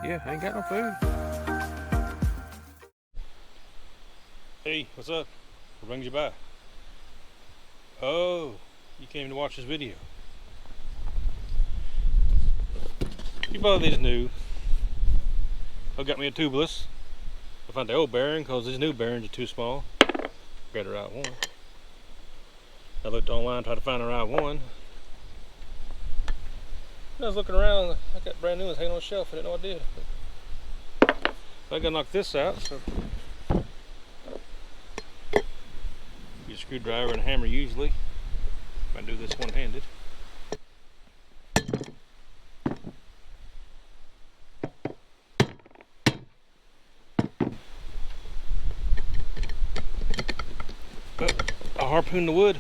Yeah, I ain't got no food. Hey, what's up? What brings you by? Oh, you came to watch this video. You probably just knew. I got me a tubeless. I found the old bearing because these new bearings are too small. Got the right one. I looked online, tried to find the right one. I was looking around, I got brand new ones hanging on the shelf. I didn't know what I did. So I gotta knock this out. So use a screwdriver and a hammer usually. I do this one-handed. I harpoon the wood.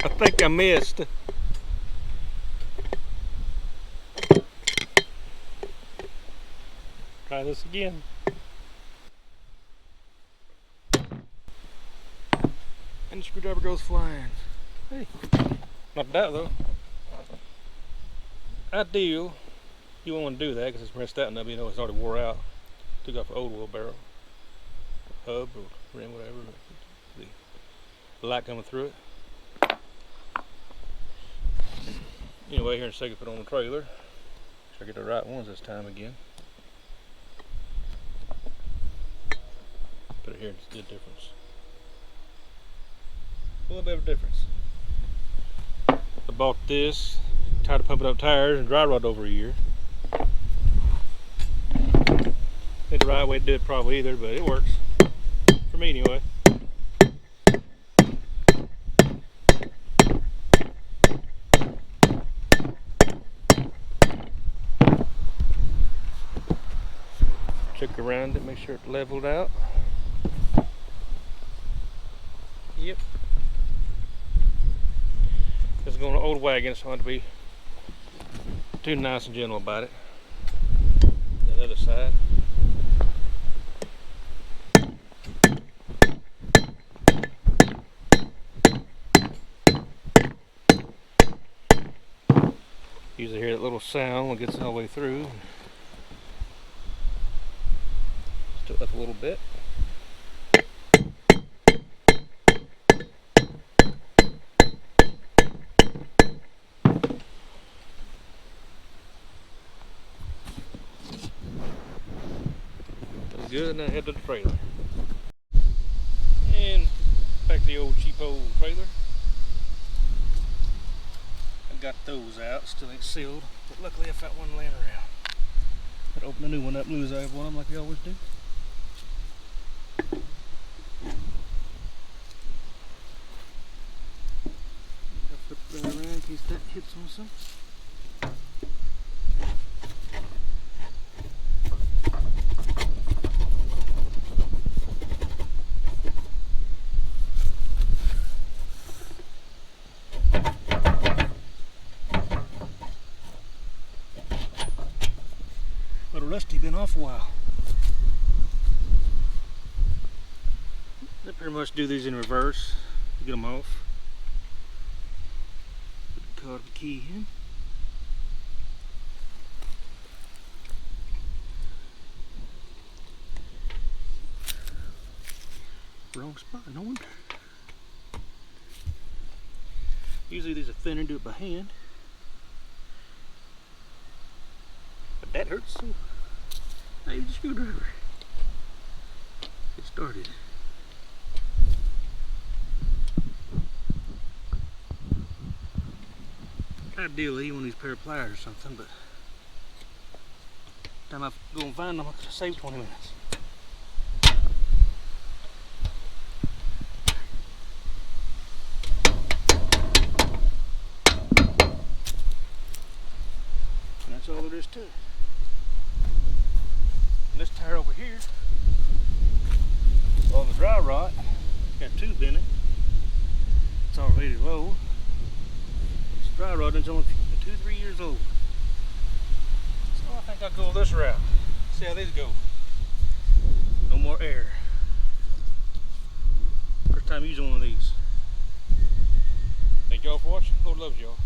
I think I missed. Try this again. And the screwdriver goes flying. Hey, not that though. Ideal, you won't want to do that because it's messed out enough. You know it's already wore out. Took off an old wheelbarrow, hub or rim, whatever. The light coming through it. Anyway, here in a second, put on the trailer. Try to get the right ones this time again. Put it here and see the difference. A little bit of a difference. I bought this, tired of pumping up tires and dry rod over a year. Ain't the right way to do it probably either, but it works. For me anyway. Check around it, make sure it's leveled out. Yep. This is going to an old wagon, so I want to be too nice and gentle about it. The other side. Usually hear that little sound when it gets all the way through. Still up a little bit. That's good. Now head to the trailer. And back to the old cheap old trailer. Got those out, still ain't sealed, but luckily I found one laying around. I'd open the new one up, lose out one of them like we always do. Flip that around in case that hits on something. But Rusty been off a while. They pretty much do these in reverse to get them off. Put the card key in. Wrong spot, no wonder. Usually these are thinner, do it by hand. But that hurts so. I use the screwdriver. Get started. Ideally, one of these pair of pliers or something, but time I go and find them, I could save 20 minutes. And that's all there is to it. And this tire over here, on the dry rot, got a tube in it. It's already low. This dry rod is only 2-3 years old. So I think I'll go this route. See how these go. No more air. First time using one of these. Thank y'all for watching. Lord loves y'all.